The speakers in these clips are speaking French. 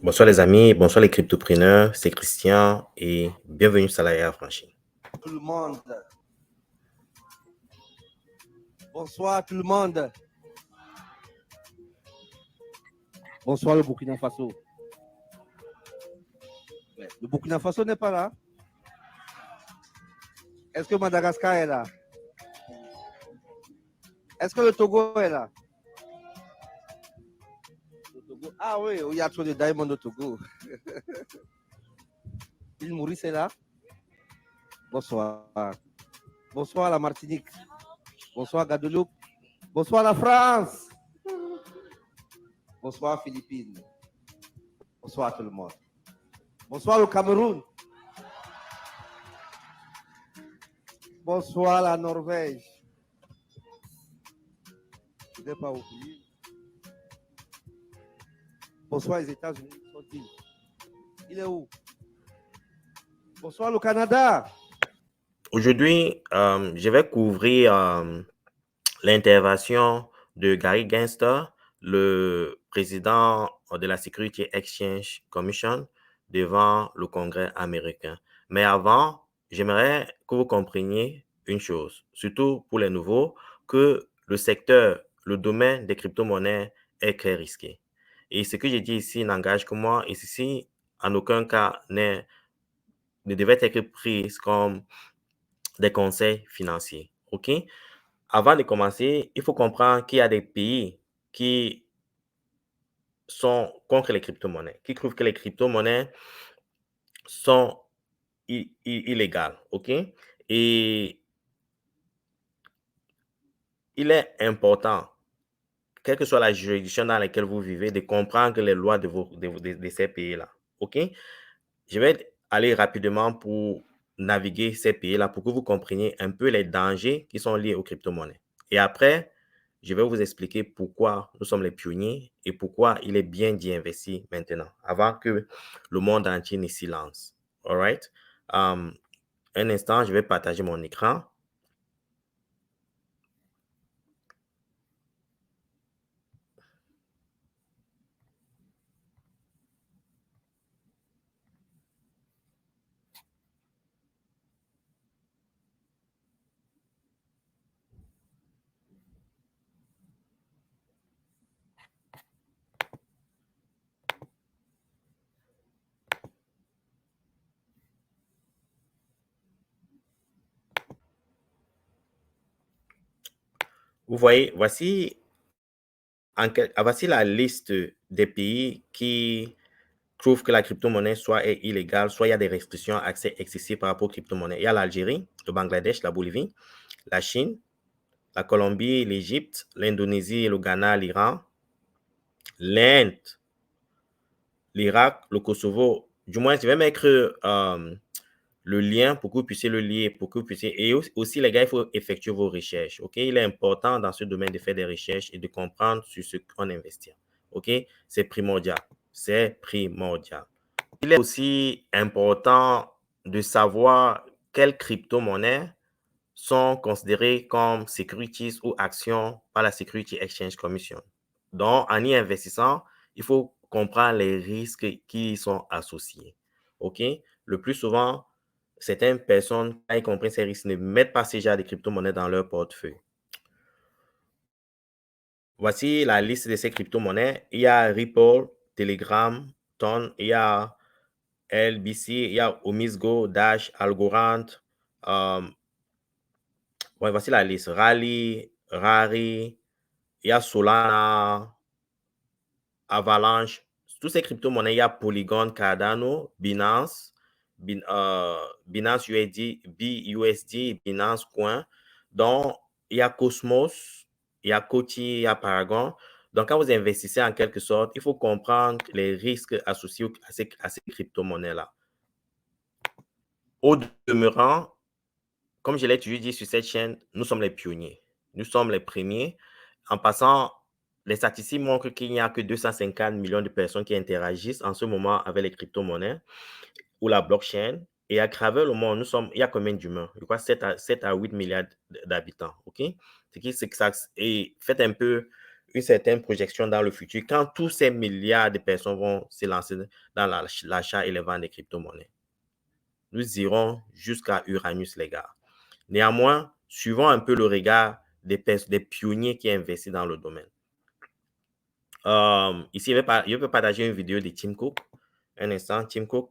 Bonsoir les amis, bonsoir les cryptopreneurs, c'est Christian et bienvenue sur Salarié Affranchi. Tout le monde. Bonsoir tout le monde. Bonsoir le Burkina Faso. Le Burkina Faso n'est pas là. Est-ce que Madagascar est là? Est-ce que le Togo est là? Le Togo. Ah oui, il y a trop de diamants au Togo. L'île Maurice est là. Bonsoir. Bonsoir la Martinique. Bonsoir Guadeloupe. Bonsoir la France. Bonsoir Philippines. Bonsoir tout le monde. Bonsoir le Cameroun. Bonsoir la Norvège. Je ne vais pas oublier. Bonsoir les États-Unis. Il est où? Bonsoir le Canada. Aujourd'hui, je vais couvrir l'intervention de Gary Gensler, le président de la Security Exchange Commission, devant le Congrès américain. Mais avant, j'aimerais que vous compreniez une chose, surtout pour les nouveaux, que le secteur, le domaine des crypto-monnaies est très risqué. Et ce que j'ai dit ici n'engage que moi, et ceci, en aucun cas, ne devait être pris comme des conseils financiers. OK? Avant de commencer, il faut comprendre qu'il y a des pays qui sont contre les crypto-monnaies, qui trouvent que les crypto-monnaies sont illégales. OK? Et il est important, quelle que soit la juridiction dans laquelle vous vivez, de comprendre les lois de ces pays-là. OK? Je vais aller rapidement pour naviguer ces pays-là pour que vous compreniez un peu les dangers qui sont liés aux crypto-monnaies. Et après, je vais vous expliquer pourquoi nous sommes les pionniers et pourquoi il est bien d'y investir maintenant, avant que le monde entier ne s'y lance. All right? Un instant, je vais partager mon écran. Vous voyez, voici la liste des pays qui trouvent que la crypto-monnaie soit est illégale, soit il y a des restrictions, accès excessif par rapport aux crypto-monnaies. Il y a l'Algérie, le Bangladesh, la Bolivie, la Chine, la Colombie, l'Égypte, l'Indonésie, le Ghana, l'Iran, l'Inde, l'Irak, le Kosovo. Du moins, je vais mettre le lien pour que vous puissiez le lire, pour que vous puissiez... Et aussi, les gars, il faut effectuer vos recherches, OK? Il est important dans ce domaine de faire des recherches et de comprendre sur ce qu'on investit, OK? C'est primordial. C'est primordial. Il est aussi important de savoir quelles crypto-monnaies sont considérées comme securities ou actions par la Security Exchange Commission. Donc, en y investissant, il faut comprendre les risques qui y sont associés. OK? Le plus souvent, certaines personnes, quand ils comprennent ces risques, ne mettent pas ces genres de crypto-monnaies dans leur portefeuille. Voici la liste de ces crypto-monnaies. Il y a Ripple, Telegram, Ton, il y a LBC, il y a Omisgo, Dash, Algorand. Voici la liste. Rally, Rari, il y a Solana, Avalanche. Tous ces crypto-monnaies, il y a Polygon, Cardano, Binance, Binance USD, BUSD, Binance Coin. Donc, il y a Cosmos, il y a Coty, il y a Paragon. Donc, quand vous investissez en quelque sorte, il faut comprendre les risques associés à ces crypto-monnaies-là. Au demeurant, comme je l'ai toujours dit sur cette chaîne, nous sommes les pionniers. Nous sommes les premiers. En passant, les statistiques montrent qu'il n'y a que 250 millions de personnes qui interagissent en ce moment avec les crypto-monnaies ou la blockchain. Et à travers le monde, il y a combien d'humains? Je crois 7 à 8 milliards d'habitants. OK? Et faites un peu une certaine projection dans le futur quand tous ces milliards de personnes vont se lancer dans l'achat et la vente des crypto-monnaies. Nous irons jusqu'à Uranus, les gars. Néanmoins, suivons un peu le regard des pionniers qui investissent dans le domaine. Ici, je vais partager une vidéo de Tim Cook. Un instant, Tim Cook.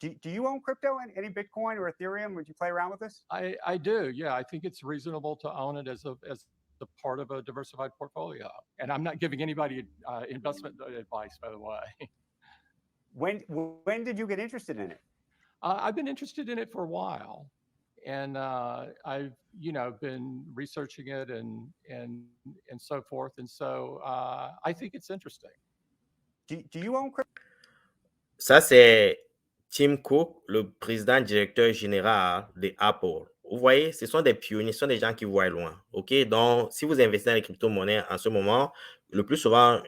Do you own crypto, any Bitcoin or Ethereum? Would you play around with this? I do. Yeah, I think it's reasonable to own it as a part of a diversified portfolio. And I'm not giving anybody investment advice, by the way. When did you get interested in it? I've been interested in it for a while, and I've been researching it and so forth. And so I think it's interesting. Do you own crypto? Ça, c'est Tim Cook, le président directeur général de Apple. Vous voyez, ce sont des pionniers, ce sont des gens qui voient loin. OK? Donc, si vous investissez dans les crypto-monnaies en ce moment, le plus souvent,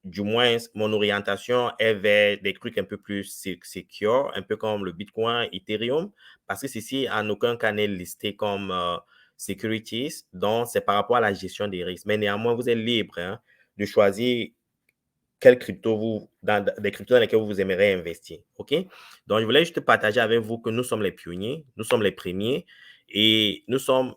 du moins, mon orientation est vers des trucs un peu plus secure, un peu comme le Bitcoin, Ethereum, parce que ceci, en aucun cas, n'est listé comme securities. Donc, c'est par rapport à la gestion des risques. Mais néanmoins, vous êtes libre de choisir quelles cryptos des cryptos dans lesquelles vous aimeriez investir. OK? Donc, je voulais juste partager avec vous que nous sommes les pionniers, nous sommes les premiers et nous sommes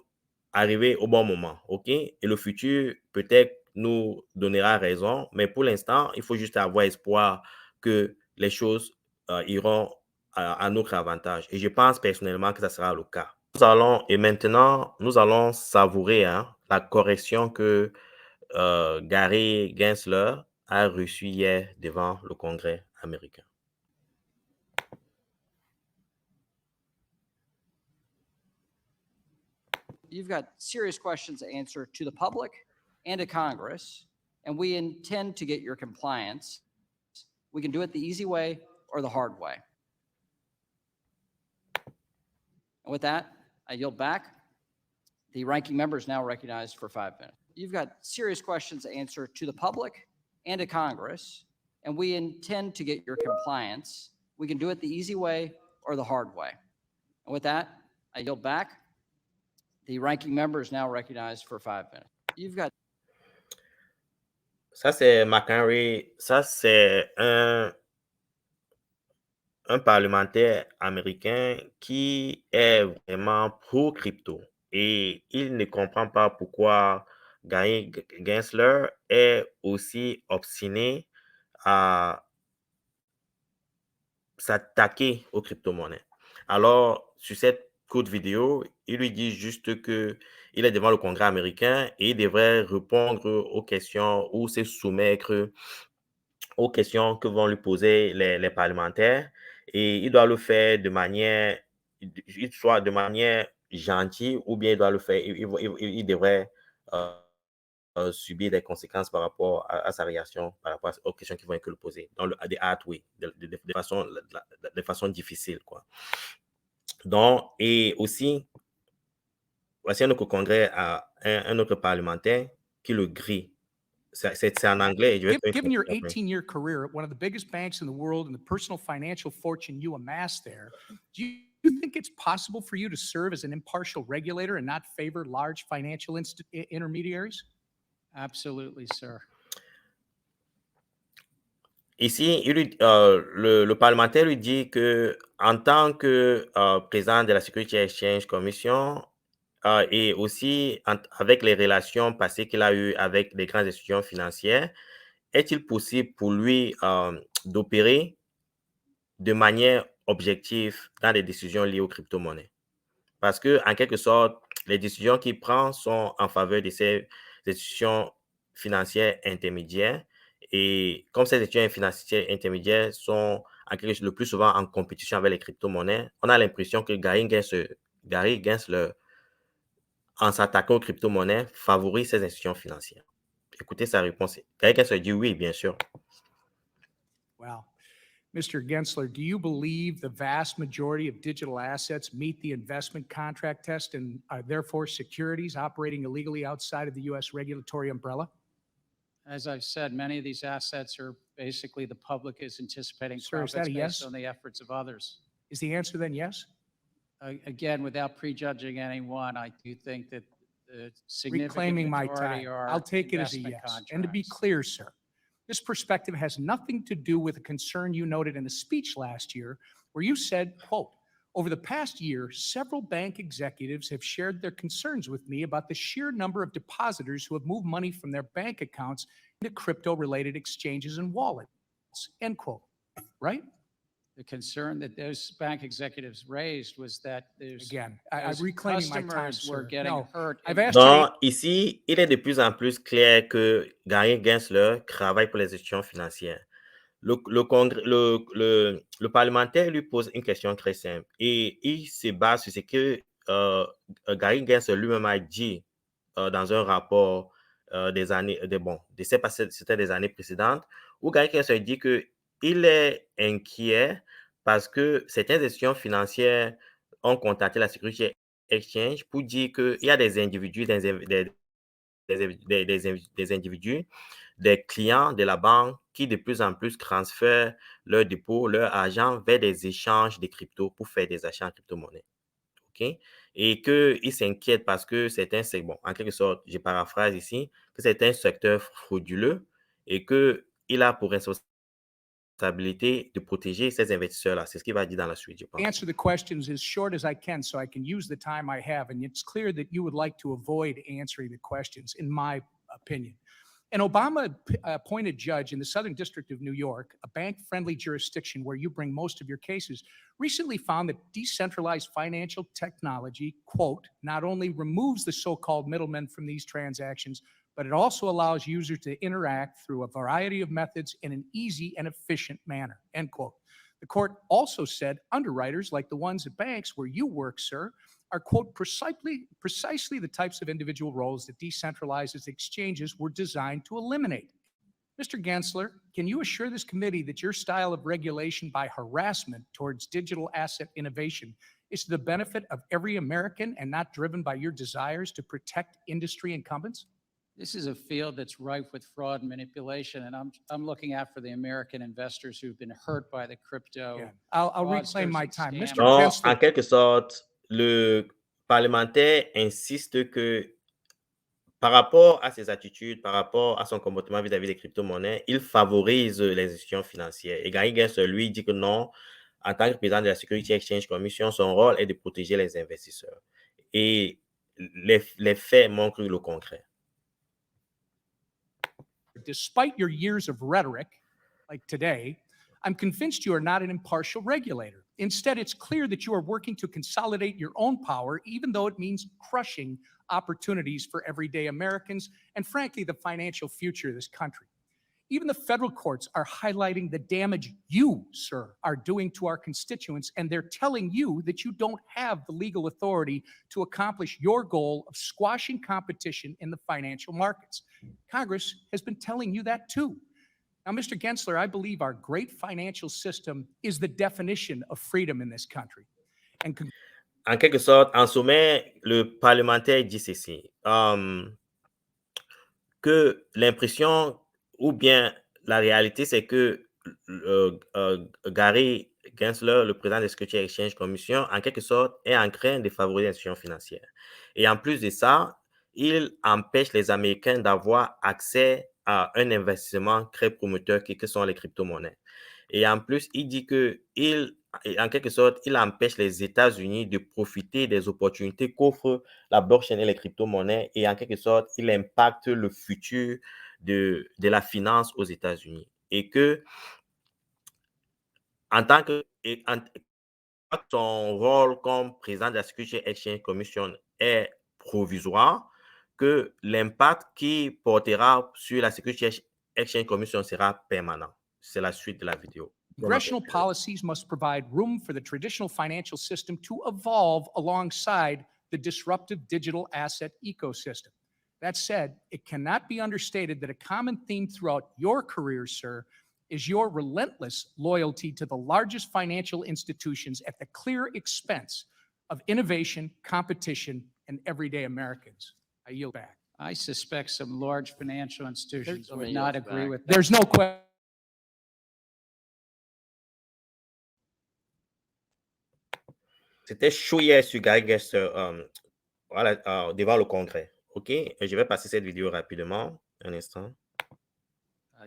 arrivés au bon moment. OK? Et le futur, peut-être, nous donnera raison, mais pour l'instant, il faut juste avoir espoir que les choses iront à notre avantage. Et je pense personnellement que ça sera le cas. Maintenant, nous allons savourer la correction que Gary Gensler a reçu hier devant le Congrès américain. You've got serious questions to answer to the public and to Congress, and we intend to get your compliance. We can do it the easy way or the hard way. And with that, I yield back. The ranking member is now recognized for 5 minutes. You've got serious questions to answer to the public and to Congress, and we intend to get your compliance. We can do it the easy way or the hard way. And with that, I yield back. The ranking member is now recognized for 5 minutes. You've got. Ça, c'est McHenry. Ça, c'est un parlementaire américain qui est vraiment pro-crypto. Et il ne comprend pas pourquoi Gary Gensler est aussi obstiné à s'attaquer aux crypto-monnaies. Alors, sur cette courte vidéo, il lui dit juste qu'il est devant le Congrès américain et il devrait répondre aux questions ou se soumettre aux questions que vont lui poser les parlementaires. Et il doit le faire de manière, soit de manière gentille ou bien il doit le faire, il devrait subir des conséquences par rapport à sa réaction, par rapport aux questions qui vont être le poser, dans des hard way, de façon difficile, quoi. Donc, et aussi, voici un autre congrès, un autre parlementaire qui le grille. C'est en anglais. Et je vais Given your 18-year career at one of the biggest banks in the world and the personal financial fortune you amassed there, do you think it's possible for you to serve as an impartial regulator and not favor large financial intermediaries? Absolutely, sir. Ici, le parlementaire lui dit que en tant que président de la Security Exchange Commission et aussi avec les relations passées qu'il a eues avec les grandes institutions financières, est-il possible pour lui d'opérer de manière objective dans les décisions liées aux crypto-monnaies? Parce que, en quelque sorte, les décisions qu'il prend sont en faveur de ces institutions financières intermédiaires. Et comme ces institutions financières intermédiaires sont le plus souvent en compétition avec les crypto-monnaies, on a l'impression que Gary Gensler, en s'attaquant aux crypto-monnaies, favorise ces institutions financières. Écoutez sa réponse. Gary Gensler dit oui, bien sûr. Wow. Mr. Gensler, do you believe the vast majority of digital assets meet the investment contract test and are therefore securities operating illegally outside of the U.S. regulatory umbrella? As I've said, many of these assets are basically the public is anticipating Sir, is profits that a based yes? on the efforts of others. Is the answer then yes? Again, without prejudging anyone, I do think that The significant reclaiming my majority time. are I'll take it as a investment yes. And to be contracts. clear, sir, this perspective has nothing to do with a concern you noted in a speech last year where you said, quote, "Over the past year, several bank executives have shared their concerns with me about the sheer number of depositors who have moved money from their bank accounts into crypto-related exchanges and wallets," end quote, right? The concern that those bank executives raised was that there's Again, I'm those reclaiming my time, customers were sir. getting No, hurt. I've in- asked you Donc, ici, il est de plus en plus clair que Gary Gensler travaille pour les institutions financières. Le parlementaire lui pose une question très simple et il se base sur ce que Gary Gensler lui-même a dit dans un rapport des années, c'était des années précédentes, où Gary Gensler dit qu'il est inquiet parce que certaines institutions financières ont contacté la Security Exchange pour dire qu'il y a des individus, des individus, des clients de la banque qui de plus en plus transfèrent leurs dépôts, leur argent vers des échanges de crypto pour faire des achats en crypto-monnaie. OK? Et qu'ils s'inquiètent parce que c'est en quelque sorte, je paraphrase ici, que c'est un secteur frauduleux et qu'il a pour responsabilité de protéger ces investisseurs-là. C'est ce qu'il va dire dans la suite, je pense. answer the questions as short as I can so I can use the time I have. And it's clear that you would like to avoid answering the questions, in my opinion. An Obama-appointed judge in the Southern District of New York, a bank-friendly jurisdiction where you bring most of your cases, recently found that decentralized financial technology, quote, not only removes the so-called middlemen from these transactions, but it also allows users to interact through a variety of methods in an easy and efficient manner, end quote. The court also said underwriters, like the ones at banks where you work, sir, are, quote, precisely the types of individual roles that decentralized exchanges were designed to eliminate. Mr. Gensler, can you assure this committee that your style of regulation by harassment towards digital asset innovation is to the benefit of every American and not driven by your desires to protect industry incumbents? This is a field that's rife with fraud and manipulation, and I'm looking out for the American investors who've been hurt by the crypto. Yeah, I'll reclaim fraudsters my and time. scammers. Mr. Donc, Gensler, en quelque sorte, le parlementaire insiste que par rapport à ses attitudes, par rapport à son comportement vis-à-vis des crypto-monnaies, il favorise les institutions financières. Et Gary Gensler, lui, dit que non, en tant que président de la Security Exchange Commission, son rôle est de protéger les investisseurs. Et les faits montrent le concret. despite your years of rhetoric, like today, I'm convinced you are not an impartial regulator. Instead, it's clear that you are working to consolidate your own power, even though it means crushing opportunities for everyday Americans and, frankly, the financial future of this country. Even the federal courts are highlighting the damage you, sir, are doing to our constituents, and they're telling you that you don't have the legal authority to accomplish your goal of squashing competition in the financial markets. Congress has been telling you that too. Now, Mr. Gensler, I believe our great financial system is the definition of freedom in this country. And En quelque sorte, en sommet, le parlementaire dit ceci, que l'impression ou bien la réalité, c'est que Gary Gensler, le président de la Security Exchange Commission, en quelque sorte, est en train de favoriser les institutions financières. Et en plus de ça, il empêche les Américains d'avoir accès à un investissement très prometteur que sont les crypto-monnaies. Et en plus, il dit en quelque sorte, il empêche les États-Unis de profiter des opportunités qu'offrent la blockchain et les crypto-monnaies et en quelque sorte, il impacte le futur de la finance aux États-Unis. Et que, son rôle comme président de la Security Exchange Commission est provisoire, que l'impact qui portera sur la Security Exchange Commission sera permanent. C'est la suite de la vidéo. congressional policies must provide room for the traditional financial system to evolve alongside the disruptive digital asset ecosystem. That said, it cannot be understated that a common theme throughout your career, sir, is your relentless loyalty to the largest financial institutions at the clear expense of innovation, competition, and everyday Americans. I yield back. I suspect some large financial institutions Somebody would not else agree back. with that. There's no question. C'était chaud hier sur Gary Gensler devant le Congrès. OK, je vais passer cette vidéo rapidement. Un instant.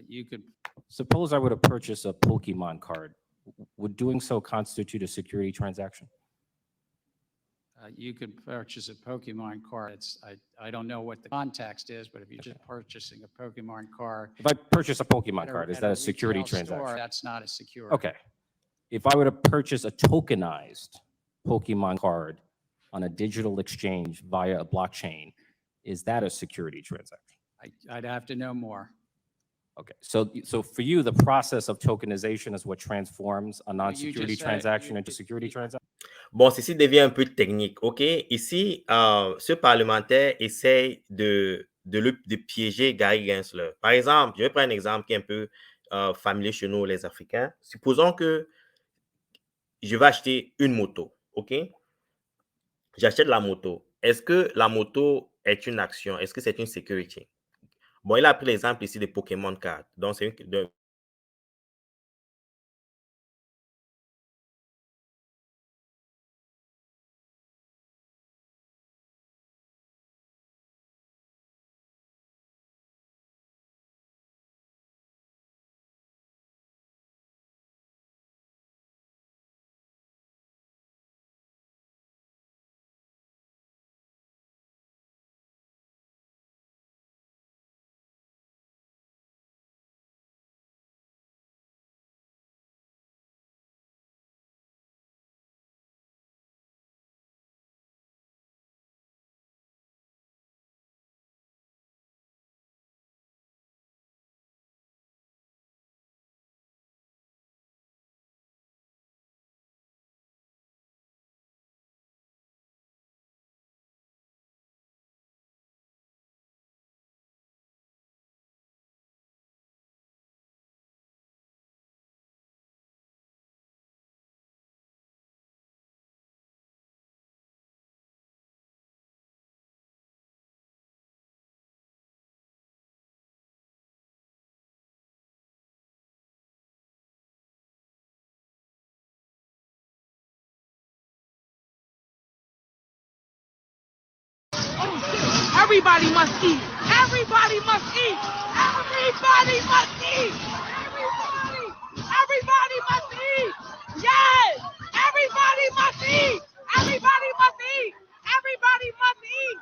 You could, Suppose I were to purchase a Pokemon card. Would doing so constitute a security transaction? you could purchase a Pokemon card. I don't know what the context is, but if you're just purchasing a Pokemon card. If I purchase a Pokemon at card, is at that a security retail store, transaction? That's not a security. Okay. If I were to purchase a tokenized Pokemon card on a digital exchange via a blockchain, is that a security transaction? I'd have to know more. Okay, so for you, the process of tokenization is what transforms a you non-security just said- transaction you- into security transaction? Bon, ceci devient un peu technique, OK? Ici, ce parlementaire essaye de piéger Gary Gensler. Par exemple, je vais prendre un exemple qui est un peu familier chez nous, les Africains. Supposons que je vais acheter une moto, OK? J'achète la moto. Est-ce que la moto est une action? Est-ce que c'est une security? Bon, il a pris l'exemple ici des Pokémon Cards. Donc, c'est Everybody must eat. Everybody must eat. Everybody must eat. Everybody must eat. Yes. Everybody must eat. Everybody must eat. Everybody must eat.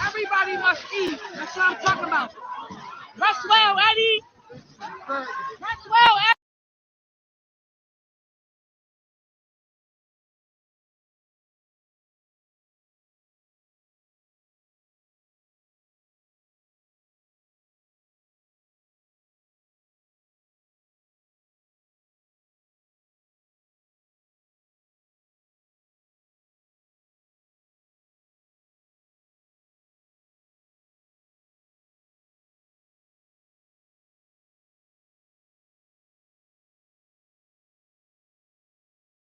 Everybody must eat. That's what I'm talking about. Rest well, Eddie. Rest well, Eddie.